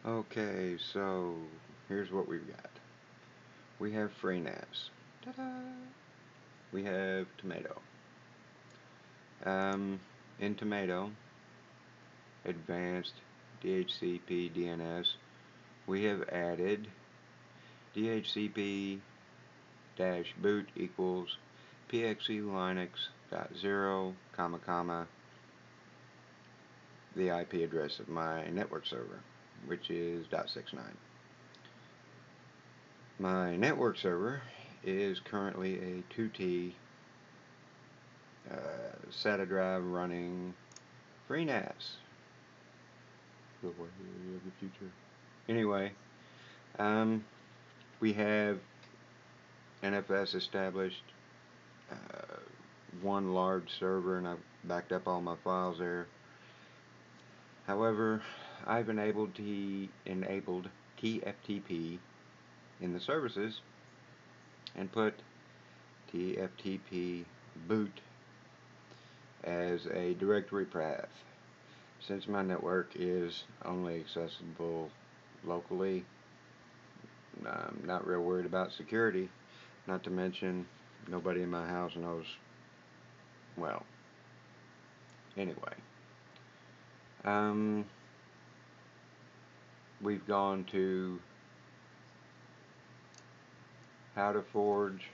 Okay, so here's what we've got. We have FreeNAS. Ta-da! We have Tomato. In Tomato, Advanced DHCP DNS, we have added DHCP-boot equals pxelinux.0, the IP address of my network server, which is .69. My network server is currently a 2T SATA drive running FreeNAS. The way of the future. Anyway, we have NFS established, one large server, and I've backed up all my files there. However, I've enabled TFTP in the services and put TFTP boot as a directory path. Since my network is only accessible locally, I'm not real worried about security. Not to mention, nobody in my house knows. Well, anyway, we've gone to how to forge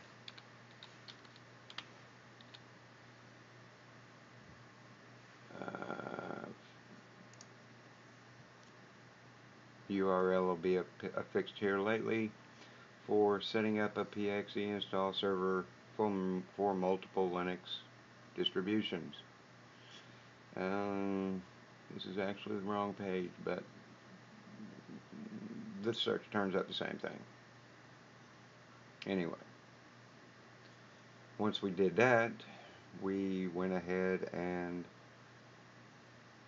URL will be affixed here lately for setting up a PXE install server for multiple Linux distributions. This is actually the wrong page, but the search turns up the same thing. Anyway, once we did that, we went ahead and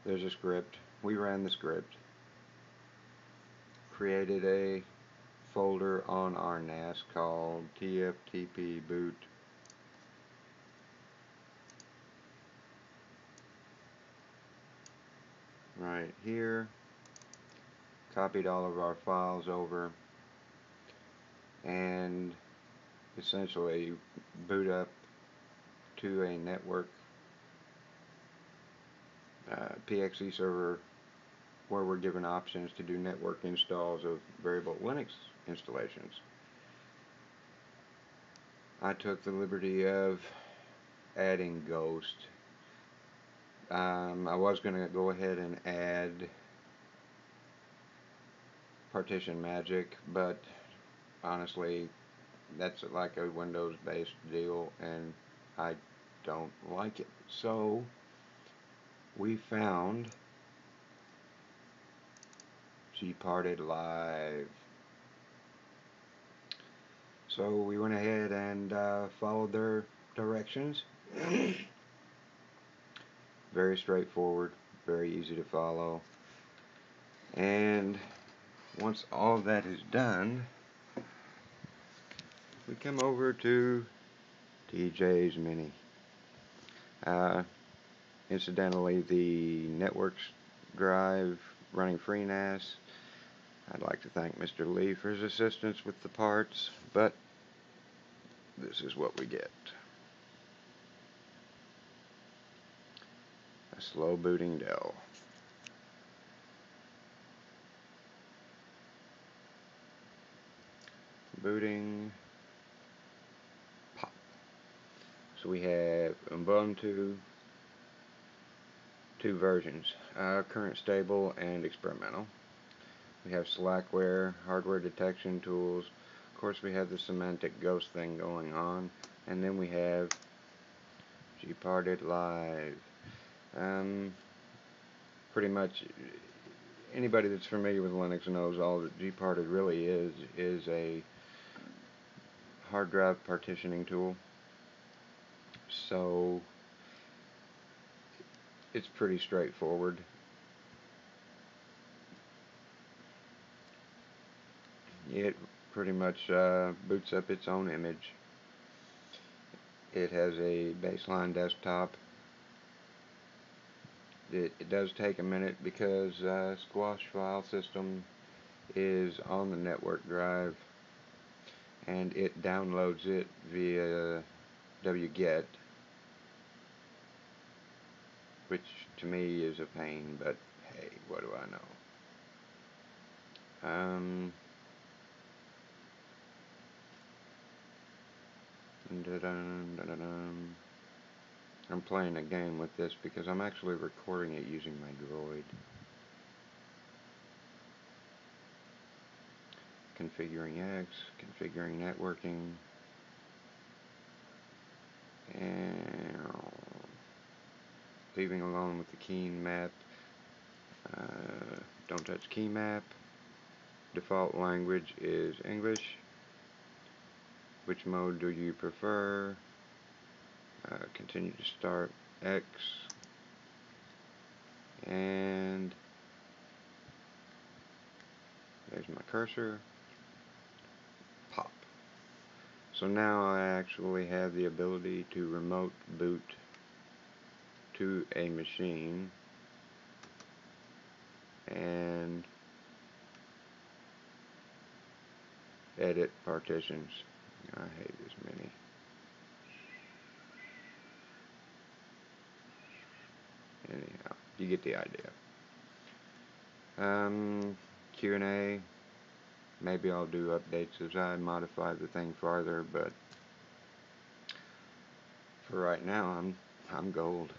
there's a script. We ran the script, created a folder on our NAS called TFTP boot. Right here, copied all of our files over, and essentially boot up to a network PXE server where we're given options to do network installs of variable Linux installations. I took the liberty of adding Ghost. I was going to go ahead and add Partition Magic, but honestly, that's like a Windows-based deal, and I don't like it. So we found Gparted Live. So we went ahead and followed their directions. Very straightforward, very easy to follow. And once all of that is done, we come over to TJ's Mini. Incidentally, the networks drive running FreeNAS, I'd like to thank Mr. Lee for his assistance with the parts, but this is what we get. A slow booting Dell. Booting. Pop. So we have Ubuntu, 2 versions, current stable and experimental. We have Slackware, hardware detection tools. Of course, we have the semantic ghost thing going on, and then we have Gparted Live. Pretty much anybody that's familiar with Linux knows all that Gparted really is a hard drive partitioning tool. So it's pretty straightforward. It pretty much boots up its own image. It has a baseline desktop. It does take a minute because Squash file system is on the network drive, and it downloads it via wget, which to me is a pain, but hey, what do I know? I'm playing a game with this because I'm actually recording it using my Droid. Configuring X, configuring networking, and leaving alone with the key map. Don't touch key map. Default language is English. Which mode do you prefer? Continue to start X, and there's my cursor. Pop. So now I actually have the ability to remote boot to a machine and edit partitions. I hate this menu. Anyhow, you get the idea. Q&A. Maybe I'll do updates as I modify the thing farther, but for right now, I'm gold.